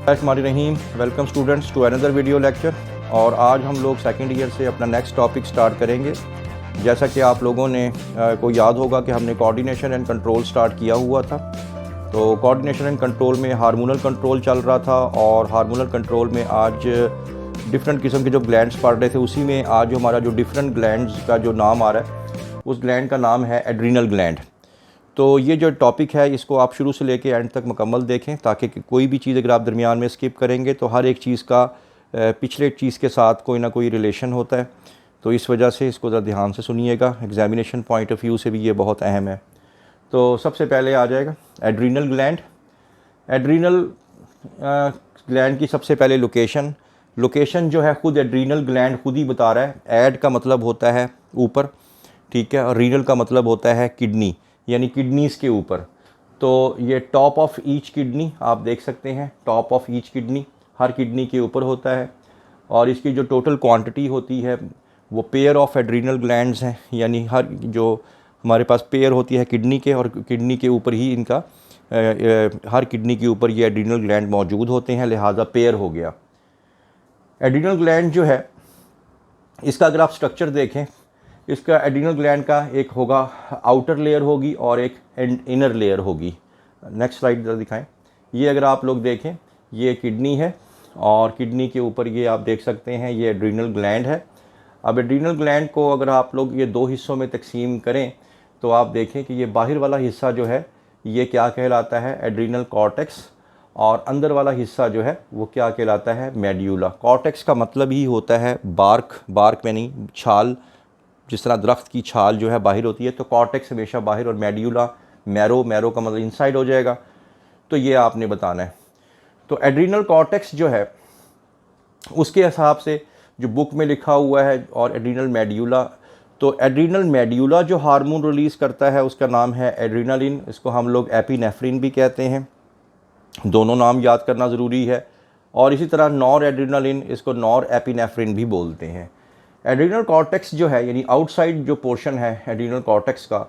Rahim welcome students to another video lecture. और आज हम लोग सेकंड ईयर से अपना नेक्स्ट टॉपिक स्टार्ट करेंगे। जैसा कि आप लोगों ने को याद होगा कि हमने कोऑर्डिनेशन एंड कंट्रोल स्टार्ट किया हुआ था। तो कोऑर्डिनेशन एंड कंट्रोल में हार्मोनल कंट्रोल चल रहा था और हार्मोनल कंट्रोल में आज डिफरेंट किस्म के जो ग्लैंड्स पढ़ रहे थे, उसी में आज हमारा जो डिफरेंट ग्लैंड्स का जो नाम आ रहा है उस ग्लैंड का नाम है एड्रीनल ग्लैंड। तो ये जो टॉपिक है इसको आप शुरू से लेके एंड तक मुकम्मल देखें, ताकि कोई भी चीज़ अगर आप दरमियान में स्किप करेंगे तो हर एक चीज़ का पिछले चीज़ के साथ कोई ना कोई रिलेशन होता है। तो इस वजह से इसको ज़रा ध्यान से सुनिएगा, एग्जामिनेशन पॉइंट ऑफ व्यू से भी ये बहुत अहम है। तो सबसे पहले आ जाएगा एड्रीनल ग्लैंड। एड्रीनल ग्लैंड की सबसे पहले लोकेशन जो है ख़ुद एड्रीनल ग्लैंड खुद ही बता रहा है। एड का मतलब होता है ऊपर, ठीक है, और रीनल का मतलब होता है किडनी, यानी किडनीज़ के ऊपर। तो ये टॉप ऑफ ईच किडनी आप देख सकते हैं, top of each kidney her kidney के ऊपर होता है। और इसकी जो टोटल क्वांटिटी होती है वो पेयर ऑफ एड्रीनल ग्लैंड्स हैं, यानी हर जो हमारे पास पेयर होती है किडनी के, और किडनी के ऊपर ही इनका हर किडनी के ऊपर ये एड्रीनल ग्लैंड मौजूद होते हैं, लिहाजा पेयर हो गया। एड्रीनल ग्लैंड जो है इसका अगर आप स्ट्रक्चर देखें, इसका एड्रीनल ग्लैंड का एक होगा आउटर लेयर होगी और एक इनर लेयर होगी। नेक्स्ट स्लाइड ज़रा दिखाएं। ये अगर आप लोग देखें, ये किडनी है और किडनी के ऊपर ये आप देख सकते हैं ये एड्रीनल ग्लैंड है। अब एड्रीनल ग्लैंड को अगर आप लोग ये दो हिस्सों में तकसीम करें तो आप देखें कि ये बाहर वाला हिस्सा जो है ये क्या कहलाता है, एड्रीनल कॉर्टेक्स, और अंदर वाला हिस्सा जो है वो क्या कहलाता है, मेड्यूला। कॉर्टेक्स का मतलब ही होता है बार्क में नहीं, छाल, जिस तरह दरख्त की छाल जो है बाहर होती है, तो कॉर्टेक्स हमेशा बाहर, और मेड्यूला मैरो का मतलब इनसाइड हो जाएगा। तो ये आपने बताना है। तो एड्रीनल कॉर्टेक्स जो है उसके हिसाब से जो बुक में लिखा हुआ है, और एड्रीनल मेड्यूला, तो एड्रीनल मेड्यूला जो हार्मोन रिलीज़ करता है उसका नाम है एड्रीनलिन। इसको हम लोग एपिनेफ्रिन भी कहते हैं, दोनों नाम याद करना ज़रूरी है। और इसी तरह नॉर एड्रीनलिन, इसको नॉर एपिनेफ्रिन भी बोलते हैं। एड्रीनल कॉर्टेक्स जो है, यानी आउटसाइड जो पोर्शन है एड्रीनल कॉर्टेक्स का,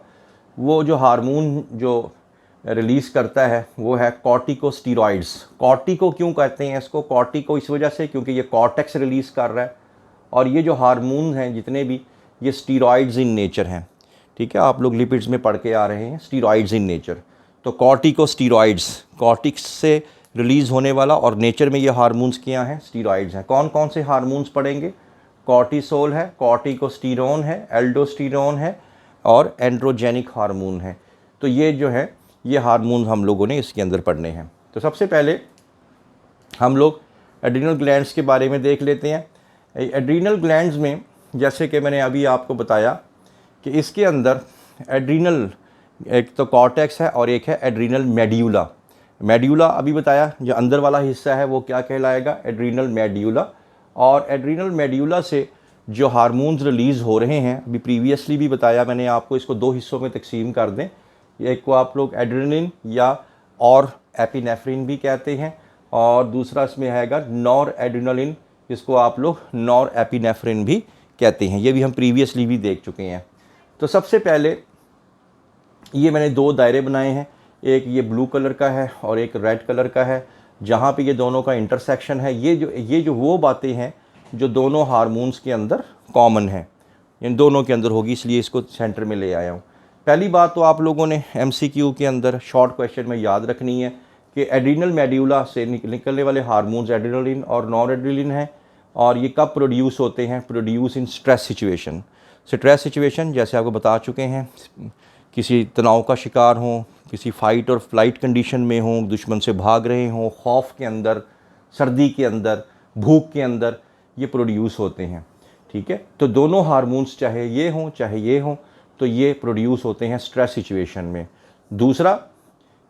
वो जो हार्मोन जो रिलीज़ करता है वो है कॉर्टिकोस्टीरॉइड्स। कॉर्टिको क्यों कहते हैं इसको, कॉर्टिको इस वजह से क्योंकि ये कॉर्टेक्स रिलीज़ कर रहा है, और ये जो हार्मोन हैं जितने भी ये स्टीरॉइड्स इन नेचर हैं, ठीक है, आप लोग लिपिड्स में पढ़ के आ रहे हैं स्टीरॉइड्स इन नेचर। तो कॉर्टिकोस्टीरॉइड्स कॉर्टिक्स से रिलीज़ होने वाला, और नेचर में ये हार्मोन्स क्या हैं, स्टीरॉइड्स हैं। कौन कौन से हार्मोन्स पढ़ेंगे, कॉर्टिसोल है, कॉर्टिकोस्टीरोन है, एल्डोस्टीरोन है, और एंड्रोजेनिक हार्मोन है। तो ये जो है ये हार्मोन हम लोगों ने इसके अंदर पढ़ने हैं। तो सबसे पहले हम लोग एड्रीनल ग्लैंड्स के बारे में देख लेते हैं। एड्रीनल ग्लैंड्स में जैसे कि मैंने अभी आपको बताया कि इसके अंदर एड्रीनल, एक तो कॉर्टेक्स है और एक है एड्रीनल मेड्यूला। मेड्यूला अभी बताया, जो अंदर वाला हिस्सा है वो क्या कहलाएगा, एड्रीनल मेड्यूला। और एड्रीनल मेड्यूला से जो हार्मोन्स रिलीज़ हो रहे हैं, अभी प्रीवियसली भी बताया मैंने आपको, इसको दो हिस्सों में तकसीम कर दें। एक को आप लोग एड्रेनलिन या और एपिनेफ्रिन भी कहते हैं, और दूसरा इसमें हैगा नॉर एड्रेनलिन, जिसको आप लोग नॉर एपिनेफ्रिन भी कहते हैं। ये भी हम प्रीवियसली भी देख चुके हैं। तो सबसे पहले ये मैंने दो दायरे बनाए हैं, एक ये ब्लू कलर का है और एक रेड कलर का है, जहाँ पे ये दोनों का इंटरसेक्शन है। ये जो वो बातें हैं जो दोनों हार्मोन्स के अंदर कॉमन है, इन दोनों के अंदर होगी, इसलिए इसको सेंटर में ले आया हूँ। पहली बात तो आप लोगों ने MCQ के अंदर शॉर्ट क्वेश्चन में याद रखनी है कि एड्रीनल मेड्यूला से निकलने वाले हार्मोन्स एड्रेनलिन और नॉर एड्रेनलिन हैं, और ये कब प्रोड्यूस होते हैं, produce in stress situation. Stress situation जैसे आपको बता चुके हैं, किसी तनाव का शिकार हों, किसी फ़ाइट और फ्लाइट कंडीशन में हों, दुश्मन से भाग रहे हों, खौफ के अंदर, सर्दी के अंदर, भूख के अंदर, ये प्रोड्यूस होते हैं, ठीक है। तो दोनों हार्मोन्स चाहे ये हों तो ये प्रोड्यूस होते हैं स्ट्रेस सिचुएशन में। दूसरा,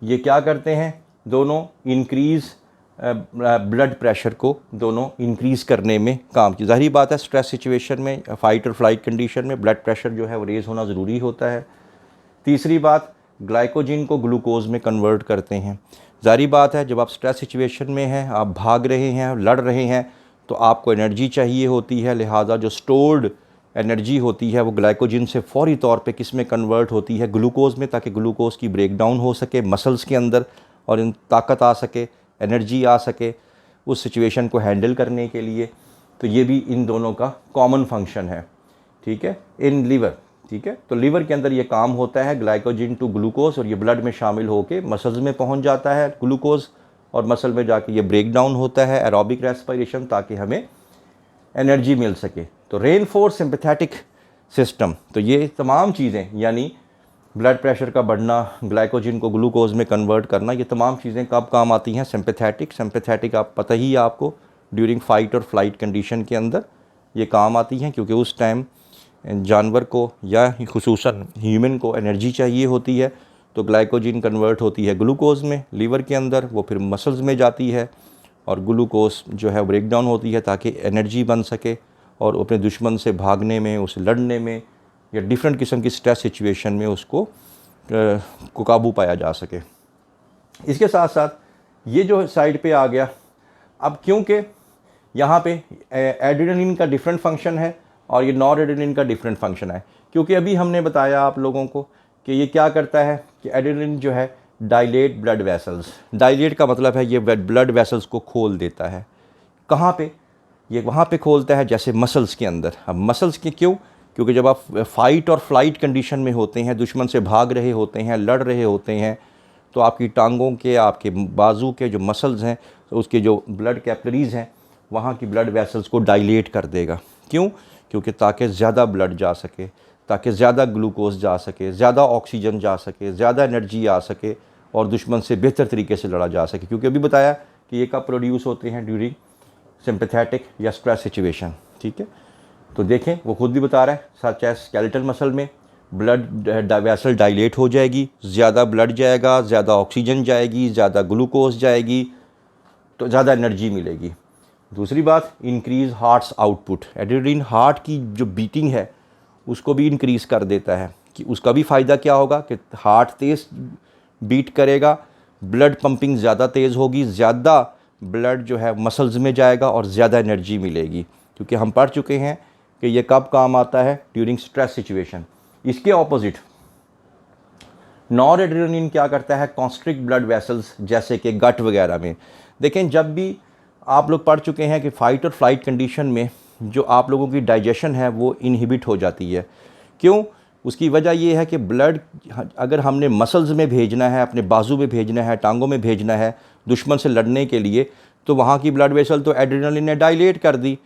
ये क्या करते हैं, दोनों इंक्रीज़ ब्लड प्रेशर को दोनों इंक्रीज़ करने में काम की। ज़ाहिर बात है स्ट्रेस सिचुएशन में, फ़ाइट और फ्लाइट कंडीशन में ब्लड प्रेशर जो है वो रेज़ होना ज़रूरी होता है। तीसरी बात, ग्लाइकोजन को ग्लूकोज में कन्वर्ट करते हैं। ज़ाहिर बात है जब आप स्ट्रेस सिचुएशन में हैं, आप भाग रहे हैं, लड़ रहे हैं, तो आपको एनर्जी चाहिए होती है, लिहाजा जो स्टोर्ड एनर्जी होती है वो ग्लाइकोजन से फौरी तौर पे किस में कन्वर्ट होती है, ग्लूकोज में, ताकि ग्लूकोज की ब्रेक डाउन हो सके मसल्स के अंदर और इन ताकत आ सके, एनर्जी आ सके। उस सिचुएशन को हैंडल करने के लिए। तो ये भी इन दोनों का कॉमन फंक्शन है, ठीक है, इन लीवर, ठीक है। तो लीवर के अंदर ये काम होता है ग्लाइकोजन टू ग्लूकोज, और ये ब्लड में शामिल होकर मसल्स में पहुंच जाता है ग्लूकोज, और मसल में जाके ये ब्रेक डाउन होता है एरोबिक रेस्पिरेशन, ताकि हमें एनर्जी मिल सके। तो रेनफोर्स सिंपैथेटिक सिस्टम, तो ये तमाम चीज़ें, यानी ब्लड प्रेशर का बढ़ना, ग्लाइकोजन को ग्लूकोज में कन्वर्ट करना, ये तमाम चीज़ें कब काम आती हैं? सिंपैथेटिक आप पता ही है आपको, ड्यूरिंग फाइट और फ्लाइट कंडीशन के अंदर ये काम आती हैं, क्योंकि उस टाइम जानवर को या खुसूसन ह्यूमन को एनर्जी चाहिए होती है। तो ग्लाइकोजन कन्वर्ट होती है ग्लूकोज में लीवर के अंदर, वो फिर मसल्स में जाती है, और ग्लूकोज जो है ब्रेक डाउन होती है ताकि एनर्जी बन सके और अपने दुश्मन से भागने में, उसे लड़ने में, या डिफरेंट किस्म की स्ट्रेस सिचुएशन में उसको को काबू पाया जा सके। इसके साथ साथ ये जो साइड पे आ गया, अब क्योंकि यहाँ पे एड्रेनलिन का डिफरेंट फंक्शन है और ये नॉर एड्रेनलिन का डिफरेंट फंक्शन है, क्योंकि अभी हमने बताया आप लोगों को कि ये क्या करता है कि एड्रेनलिन जो है डायलेट ब्लड वेसल्स, डायलेट का मतलब है ये ब्लड वेसल्स को खोल देता है। कहाँ पे? ये वहाँ पे खोलता है जैसे मसल्स के अंदर। अब मसल्स के क्यों? क्योंकि जब आप फाइट और फ्लाइट कंडीशन में होते हैं, दुश्मन से भाग रहे होते हैं, लड़ रहे होते हैं, तो आपकी टांगों के, आपके बाजू के जो मसल्स हैं, तो उसके जो ब्लड कैपिलरीज़ हैं, वहाँ की ब्लड वेसल्स को डायलेट कर देगा। क्यों? क्योंकि ताकि ज़्यादा ब्लड जा सके, ताकि ज़्यादा ग्लूकोज जा सके, ज़्यादा ऑक्सीजन जा सके, ज़्यादा एनर्जी आ सके, और दुश्मन से बेहतर तरीके से लड़ा जा सके। क्योंकि अभी बताया कि ये कब प्रोड्यूस होते हैं? ड्यूरिंग सिंपैथेटिक या स्ट्रेस सिचुएशन, ठीक है। तो देखें, वो खुद भी बता रहा है, सच एज स्केलेटल मसल में ब्लड वेसल डायलेट हो जाएगी, ज़्यादा ब्लड जाएगा, ज़्यादा ऑक्सीजन जाएगी, ज़्यादा ग्लूकोज जाएगी, तो ज़्यादा एनर्जी मिलेगी। दूसरी बात, increase hearts output. Adrenaline heart की जो बीटिंग है उसको भी इंक्रीज़ कर देता है। कि उसका भी फ़ायदा क्या होगा कि हार्ट तेज़ बीट करेगा, ब्लड पंपिंग ज़्यादा तेज़ होगी, ज़्यादा ब्लड जो है मसल्स में जाएगा और ज़्यादा एनर्जी मिलेगी। क्योंकि हम पढ़ चुके हैं कि ये कब काम आता है? During stress situation. इसके ऑपोजिट नॉर एड्रेनलिन क्या करता है? कॉन्स्ट्रिक्ट ब्लड वेसल्स, जैसे कि गट वगैरह में। देखें, जब भी आप लोग पढ़ चुके हैं कि फ़ाइट और फ्लाइट कंडीशन में जो आप लोगों की डाइजेशन है वो इनहिबिट हो जाती है। क्यों? उसकी वजह ये है कि ब्लड अगर हमने मसल्स में भेजना है, अपने बाजू में भेजना है, टांगों में भेजना है दुश्मन से लड़ने के लिए, तो वहाँ की ब्लड वेसल तो एड्रेनलिन ने डायलेट कर दी।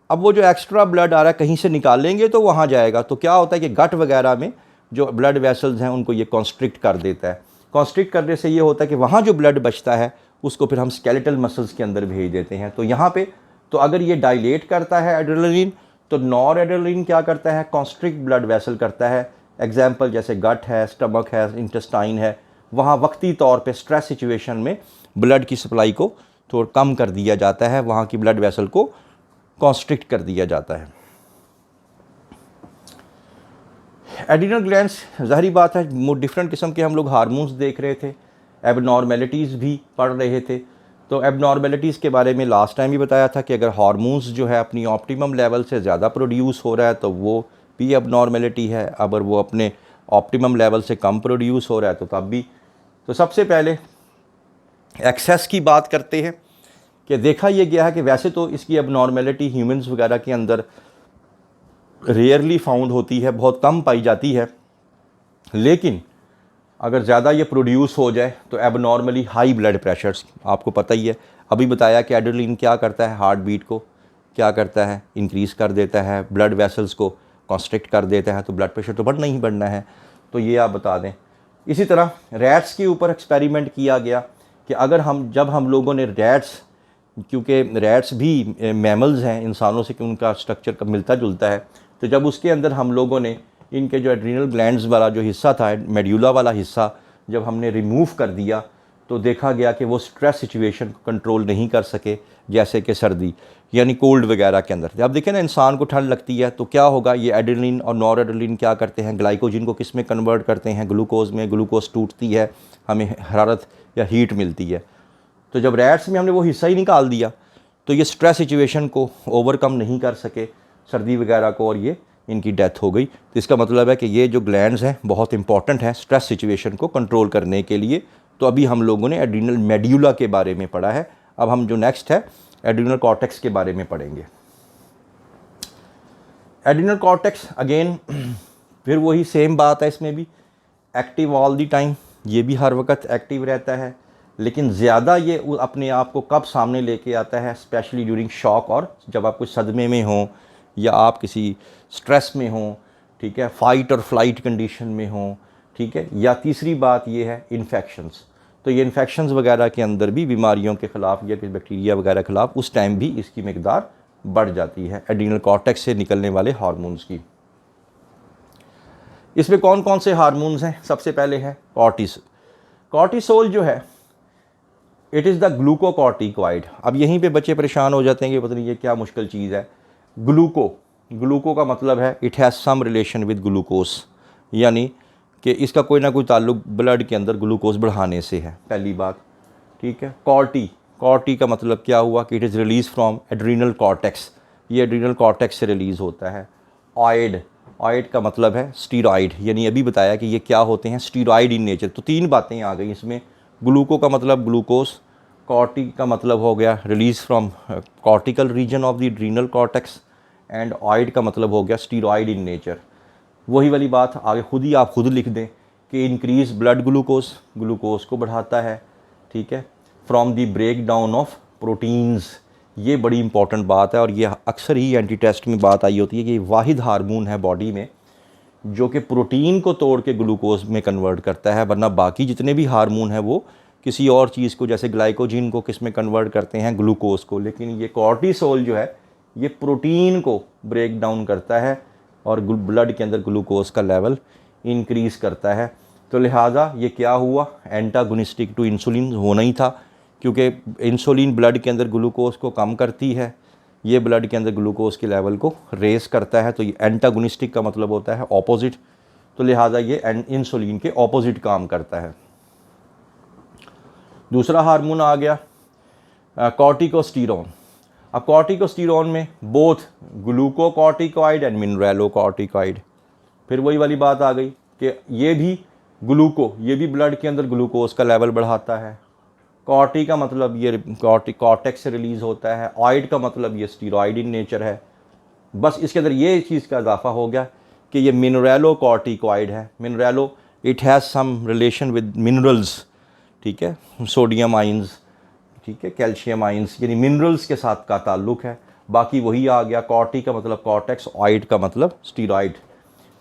अब वो जो एक्स्ट्रा ब्लड आ रहा है कहीं से निकालेंगे तो वहाँ जाएगा। तो क्या होता है कि गट वगैरह में जो ब्लड वेसल्स हैं उनको ये कॉन्स्ट्रिक्ट कर देता है। कॉन्स्ट्रिक्ट करने से ये होता है कि वहाँ जो ब्लड बचता है उसको फिर हम स्केलेटल मसल्स के अंदर भेज देते हैं। तो यहाँ पे तो अगर ये डायलेट करता है एड्रेनलिन, तो नॉर एड्रेनलिन क्या करता है? कॉन्स्ट्रिक्ट ब्लड वेसल करता है। एग्जाम्पल जैसे गट है, स्टमक है, इंटेस्टाइन है, वहाँ वक्ती तौर पे स्ट्रेस सिचुएशन में ब्लड की सप्लाई को थोड़ा कम कर दिया जाता है, वहाँ की ब्लड वेसल को कॉन्स्ट्रिक्ट कर दिया जाता है। एड्रिनल ग्लैंड्स, ज़ाहिर बात है, डिफरेंट किस्म के हम लोग हार्मोन्स देख रहे थे, एबनॉर्मेलिटीज़ भी पढ़ रहे थे। तो एबनॉर्मेलिटीज़ के बारे में लास्ट टाइम भी बताया था कि अगर हार्मोन्स जो है अपनी ऑप्टिमम लेवल से ज़्यादा प्रोड्यूस हो रहा है तो वो भी एबनॉर्मेलिटी है, अगर वो अपने ऑप्टिमम लेवल से कम प्रोड्यूस हो रहा है तो तब भी। तो सबसे पहले एक्सेस की बात करते हैं कि देखा यह गया है कि वैसे तो इसकी एबनॉर्मेलिटी ह्यूमंस वगैरह के अंदर रेयरली फाउंड होती है, बहुत कम पाई जाती है, लेकिन अगर ज़्यादा ये प्रोड्यूस हो जाए तो एबनॉर्मली हाई ब्लड प्रेशर्स, आपको पता ही है, अभी बताया कि एड्रेनलिन क्या करता है? हार्ट बीट को क्या करता है? इंक्रीज़ कर देता है, ब्लड वेसल्स को कॉन्स्ट्रिक्ट कर देता है, तो ब्लड प्रेशर तो बढ़ना ही बढ़ना है। तो ये आप बता दें। इसी तरह रैट्स के ऊपर एक्सपेरिमेंट किया गया कि अगर जब हम लोगों ने रैट्स, क्योंकि रैट्स भी मैमल्स हैं इंसानों से, कि उनका स्ट्रक्चर का मिलता जुलता है, तो जब उसके अंदर हम लोगों ने इनके जो एड्रिनल ग्लैंड्स वाला जो हिस्सा था, मेड्यूला वाला हिस्सा, जब हमने रिमूव कर दिया तो देखा गया कि वो स्ट्रेस सिचुएशन को कंट्रोल नहीं कर सके, जैसे कि सर्दी यानी कोल्ड वगैरह के अंदर। जब देखें ना इंसान को ठंड लगती है तो क्या होगा? ये एड्रेनलिन और नॉर एड्रेनलिन क्या करते हैं? ग्लाइकोजन को किस में कन्वर्ट करते हैं? ग्लूकोज में। ग्लूकोज टूटती है, हमें हरारत या हीट मिलती है। तो जब रैट्स में हमने वो हिस्सा ही निकाल दिया तो ये स्ट्रेस सिचुएशन को ओवरकम नहीं कर सके, सर्दी वगैरह को, और ये इनकी डेथ हो गई। तो इसका मतलब है कि ये जो ग्लैंड्स हैं बहुत इंपॉर्टेंट हैं स्ट्रेस सिचुएशन को कंट्रोल करने के लिए। तो अभी हम लोगों ने एड्रिनल मेड्यूला के बारे में पढ़ा है। अब हम जो नेक्स्ट है एड्रीनल कॉर्टेक्स के बारे में पढ़ेंगे। एड्रीनल कॉर्टेक्स अगेन फिर वही सेम बात है, इसमें भी एक्टिव ऑल द टाइम, ये भी हर वक्त एक्टिव रहता है, लेकिन ज़्यादा ये अपने आप को कब सामने लेके आता है, स्पेशली ड्यूरिंग शॉक, और जब आप कुछ सदमे में हो या आप किसी स्ट्रेस में हो, ठीक है, फाइट और फ्लाइट कंडीशन में हो, ठीक है। या तीसरी बात ये है इन्फेक्शंस, तो ये इन्फेक्शंस वगैरह के अंदर भी बीमारियों के ख़िलाफ़ या बैक्टीरिया वगैरह के ख़िलाफ़ उस टाइम भी इसकी मकदार बढ़ जाती है एड्रीनल कॉर्टेक्स से निकलने वाले हार्मोन्स की। इसमें कौन कौन से हार्मोन्स हैं? सबसे पहले है कॉर्टिसोल जो है, इट इज़ द ग्लूकोकॉर्टिकॉइड। अब यहीं पे बच्चे परेशान हो जाते हैं कि पता नहीं ये क्या मुश्किल चीज़ है। ग्लूको का मतलब है it has some relation with glucose, यानी कि इसका कोई ना कोई ताल्लुक ब्लड के अंदर ग्लूकोज बढ़ाने से है, पहली बात, ठीक है। कॉर्टी का मतलब क्या हुआ कि it is release from adrenal cortex, ये एड्रीनल कॉर्टेक्स से रिलीज़ होता है। ऑयड का मतलब है स्टीरॉइड, यानी अभी बताया कि ये क्या होते हैं, स्टीरॉइड इन नेचर। तो तीन बातें आ गई इसमें। ग्लूको का मतलब ग्लूकोज, कॉर्टी का मतलब हो गया release from cortical region of the adrenal cortex, and oid का मतलब हो गया स्टीरॉइड इन नेचर। वही वाली बात आगे आप खुद लिख दें कि इंक्रीज़ ब्लड ग्लूकोज को बढ़ाता है, ठीक है, from the break down of proteins. ये बड़ी इंपॉर्टेंट बात है और ये अक्सर ही एंटी टेस्ट में बात आई होती है कि ये वाहिद हार्मोन है बॉडी में जो कि प्रोटीन को तोड़ के ग्लूकोज में कन्वर्ट करता है, वरना बाकी जितने भी हार्मोन हैं वो किसी और चीज़ को, जैसे ग्लाइकोजिन को किस में कन्वर्ट करते हैं, ग्लूकोज को। लेकिन ये कॉर्टिसोल जो है ये प्रोटीन को ब्रेक डाउन करता है और ब्लड के अंदर ग्लूकोज का लेवल इंक्रीज़ करता है। तो लिहाजा ये क्या हुआ, एंटागोनिस्टिक टू इंसुलिन होना ही था, क्योंकि इंसुलिन ब्लड के अंदर ग्लूकोज को कम करती है, ये ब्लड के अंदर ग्लूकोज के लेवल को रेस करता है। तो ये एंटागोनिस्टिक का मतलब होता है ऑपोजिट, तो लिहाजा ये इंसुलिन के ऑपोजिट काम करता है। दूसरा हार्मोन आ गया कॉर्टिकोस्टेरोन। अब कॉर्टिकोस्टेरोन में बोथ ग्लूकोकॉर्टिकॉइड एंड मिनरलोकॉर्टिकॉइड, फिर वही वाली बात आ गई कि ये भी ब्लड के अंदर ग्लूकोज का लेवल बढ़ाता है। कॉर्टी का मतलब ये कॉर्टेक्स से रिलीज़ होता है, ऑइड का मतलब ये स्टीरॉइड इन नेचर है। बस इसके अंदर ये चीज़ का इजाफा हो गया कि ये मिनरलोकॉर्टिकॉइड है। Mineralo it has some relation with minerals, ठीक है, सोडियम आइंस, ठीक है, कैल्शियम आइंस, यानी मिनरल्स के साथ का ताल्लुक है। बाकी वही आ गया, कॉर्टी का मतलब कॉर्टेक्स, ऑइड का मतलब स्टीरॉइड।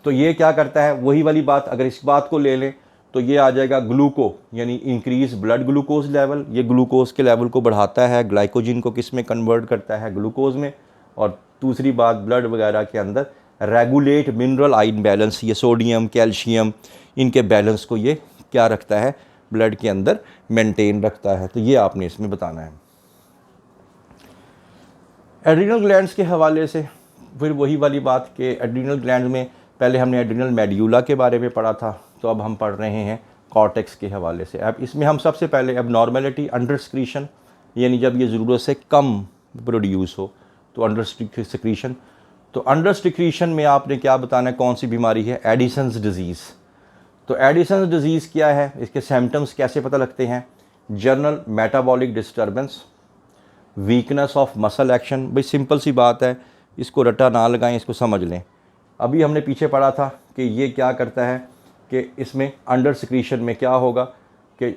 तो ये क्या करता है, वही वाली बात, अगर इस बात को ले लें तो ये आ जाएगा ग्लूको, यानी इंक्रीज ब्लड ग्लूकोज लेवल। ये ग्लूकोज के लेवल को बढ़ाता है, ग्लाइकोजिन को किस में कन्वर्ट करता है, ग्लूकोज में। और दूसरी बात, ब्लड वगैरह के अंदर रेगुलेट मिनरल आयन बैलेंस, ये सोडियम कैल्शियम इनके बैलेंस को ये क्या रखता है, ब्लड के अंदर मेंटेन रखता है। तो ये आपने इसमें बताना है। एड्रीनल ग्लैंड्स के हवाले से फिर वही वाली बात कि एड्रीनल ग्लैंड में पहले हमने एड्रीनल मेड्यूला के बारे में पढ़ा था, तो अब हम पढ़ रहे हैं कॉर्टेक्स के हवाले से। अब इसमें हम सबसे पहले एबनॉर्मेलिटी अंडर सिक्रीशन, यानी जब ये ज़रूरत से कम प्रोड्यूस हो तो अंडर सिक्रीशन। तो अंडर सिक्रीशन में आपने क्या बताना है, कौन सी बीमारी है, एडिसन्स डिजीज़। तो एडिसन्स डिजीज़ क्या है, इसके सिम्टम्स कैसे पता लगते हैं, general metabolic disturbance, weakness of muscle action. भाई सिंपल सी बात है, इसको रटा ना लगाएं, इसको समझ लें। अभी हमने पीछे पढ़ा था कि ये क्या करता है कि इसमें अंडर सिक्रीशन में क्या होगा कि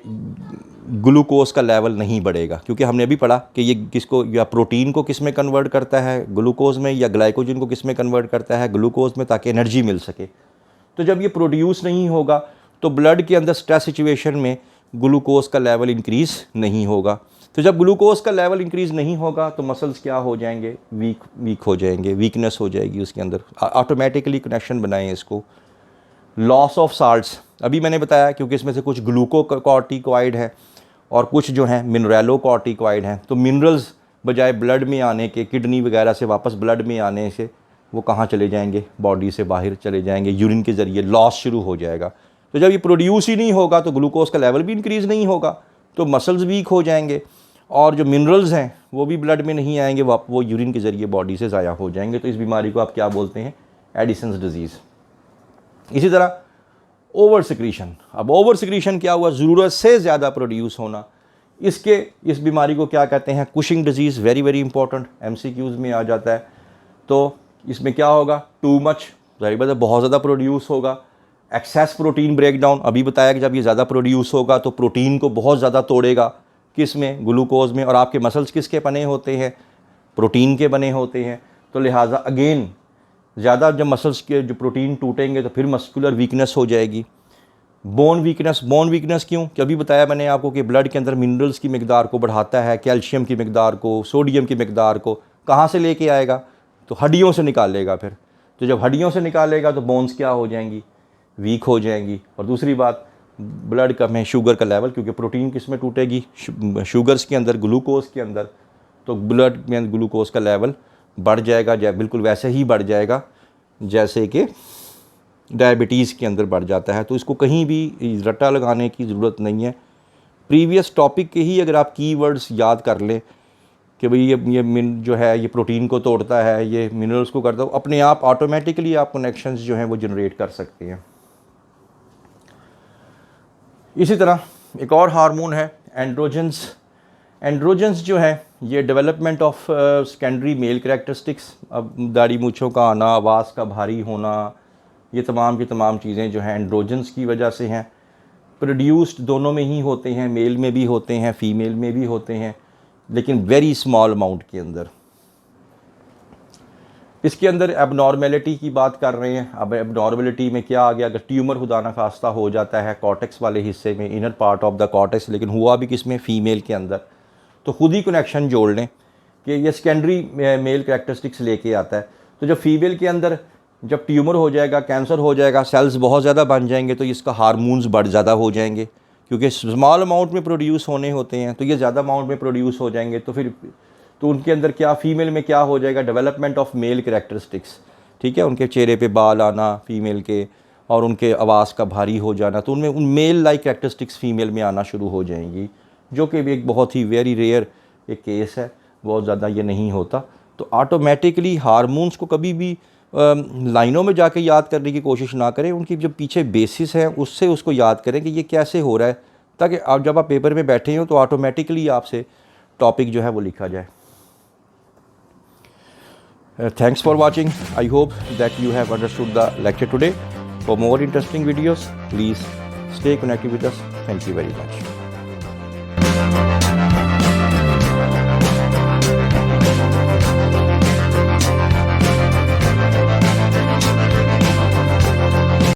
ग्लूकोज का लेवल नहीं बढ़ेगा, क्योंकि हमने अभी पढ़ा कि ये किसको, या प्रोटीन को किस में कन्वर्ट करता है, ग्लूकोज में, या ग्लाइकोजन को किस में कन्वर्ट करता है, ग्लूकोज में, ताकि एनर्जी मिल सके। तो जब ये प्रोड्यूस नहीं होगा तो ब्लड के अंदर स्ट्रेस सिचुएशन में ग्लूकोज का लेवल इंक्रीज़ नहीं होगा। तो जब ग्लूकोज का लेवल इंक्रीज़ नहीं होगा तो मसल्स क्या हो जाएंगे, वीक हो जाएंगे, वीकनेस हो जाएगी उसके अंदर। ऑटोमेटिकली कनेक्शन बनाएं इसको। लॉस ऑफ साल्ट्स, अभी मैंने बताया, क्योंकि इसमें से कुछ ग्लूकोकॉर्टिकॉइड है और कुछ जो हैं मिनरलोकॉर्टिकॉइड हैं। तो मिनरल्स बजाय ब्लड में आने के, किडनी वगैरह से वापस ब्लड में आने से, वो कहाँ चले जाएंगे, बॉडी से बाहर चले जाएंगे, यूरिन के ज़रिए लॉस शुरू हो जाएगा। तो जब ये प्रोड्यूस ही नहीं होगा तो ग्लूकोज का लेवल भी इंक्रीज़ नहीं होगा, तो मसल्स वीक हो जाएंगे, और जो मिनरल्स हैं वो भी ब्लड में नहीं आएंगे, वो यूरिन के ज़रिए बॉडी से ज़ाया हो जाएंगे। तो इस बीमारी को आप क्या बोलते हैं, एडिसन्स डिजीज़। इसी तरह ओवर सिक्रीशन। अब ओवर सिक्रीशन क्या हुआ, ज़रूरत से ज़्यादा प्रोड्यूस होना, इस बीमारी को क्या कहते हैं? Cushing disease, very very important, MCQs में आ जाता है। तो इसमें क्या होगा? टू मच, जाहिर बात है बहुत ज़्यादा प्रोड्यूस होगा। एक्सेस प्रोटीन ब्रेकडाउन, अभी बताया कि जब ये ज़्यादा प्रोड्यूस होगा तो प्रोटीन को बहुत ज़्यादा तोड़ेगा, किस में? ग्लूकोज में। और आपके मसल्स किसके बने होते हैं? प्रोटीन के बने होते हैं। तो लिहाजा अगेन ज़्यादा जब मसल्स के जो प्रोटीन टूटेंगे तो फिर मस्कुलर वीकनेस हो जाएगी। बोन वीकनेस क्यों? कि अभी बताया मैंने आपको कि ब्लड के अंदर मिनरल्स की मिकदार को बढ़ाता है, कैल्शियम की मिकदार को, सोडियम की मिकदार को। कहाँ से लेके आएगा? तो हड्डियों से निकालेगा फिर। तो जब हड्डियों से निकालेगा तो बोन्स क्या हो जाएंगी? वीक हो जाएंगी। और दूसरी बात, ब्लड का में शुगर का लेवल, क्योंकि प्रोटीन किस में टूटेगी? शुगर्स के अंदर, ग्लूकोज के अंदर। तो ब्लड में ग्लूकोज का लेवल बढ़ जाएगा, बिल्कुल वैसे ही बढ़ जाएगा जैसे कि डायबिटीज़ के अंदर बढ़ जाता है। तो इसको कहीं भी रट्टा लगाने की ज़रूरत नहीं है। प्रीवियस टॉपिक के ही अगर आप कीवर्ड्स याद कर लें कि भाई ये जो है ये प्रोटीन को तोड़ता है, ये मिनरल्स को करता है, अपने आप ऑटोमेटिकली आप कनेक्शंस जो हैं वो जनरेट कर सकते हैं। इसी तरह एक और हार्मोन है एंड्रोजन्स। एंड्रोजन्स जो है ये development of secondary male characteristics, अब दाढ़ी मूँछों का आना, आवाज़ का भारी होना, ये तमाम की तमाम चीज़ें जो हैं एंड्रोजन्स की वजह से हैं। प्रोड्यूस्ड दोनों में ही होते हैं, मेल में भी होते हैं, फीमेल में भी होते हैं, लेकिन वेरी स्मॉल अमाउंट के अंदर। इसके अंदर एबनॉर्मेलिटी की बात कर रहे हैं। अब एबनॉर्मेलिटी में क्या आ गया? अगर ट्यूमर खुदा न खास्ता हो जाता है कॉर्टेक्स वाले हिस्से में, inner part of the cortex, लेकिन हुआ भी किस में? फीमेल के अंदर, तो खुद ही कनेक्शन जोड़ लें कि ये सेकेंडरी मेल कैरेक्टरिस्टिक्स लेके आता है। तो जब फीमेल के अंदर जब ट्यूमर हो जाएगा, कैंसर हो जाएगा, सेल्स बहुत ज़्यादा बन जाएंगे, तो इसका हार्मोन्स बढ़ ज़्यादा हो जाएंगे, क्योंकि स्मॉल अमाउंट में प्रोड्यूस होने होते हैं, तो ये ज़्यादा अमाउंट में प्रोड्यूस हो जाएंगे। तो फिर तो उनके अंदर क्या, फीमेल में क्या हो जाएगा? डेवलपमेंट ऑफ मेल कैरेक्टरिस्टिक्स, ठीक है, उनके चेहरे पे बाल आना फीमेल के, और उनके आवाज़ का भारी हो जाना, तो उनमें उन मेल लाइक कैरेक्टरिस्टिक्स फीमेल में आना शुरू हो जाएंगी, जो कि भी एक बहुत ही वेरी रेयर एक केस है, बहुत ज़्यादा ये नहीं होता। तो ऑटोमेटिकली हार्मोन्स को कभी भी लाइनों में जाके याद करने की कोशिश ना करें, उनकी जो पीछे बेसिस है उससे उसको याद करें कि ये कैसे हो रहा है, ताकि आप जब आप पेपर में बैठे हो तो ऑटोमेटिकली आपसे टॉपिक जो है वो लिखा जाए। Thanks for watching. I hope that you have understood the lecture today. For more interesting videos, please stay connected with us. Thank you very much.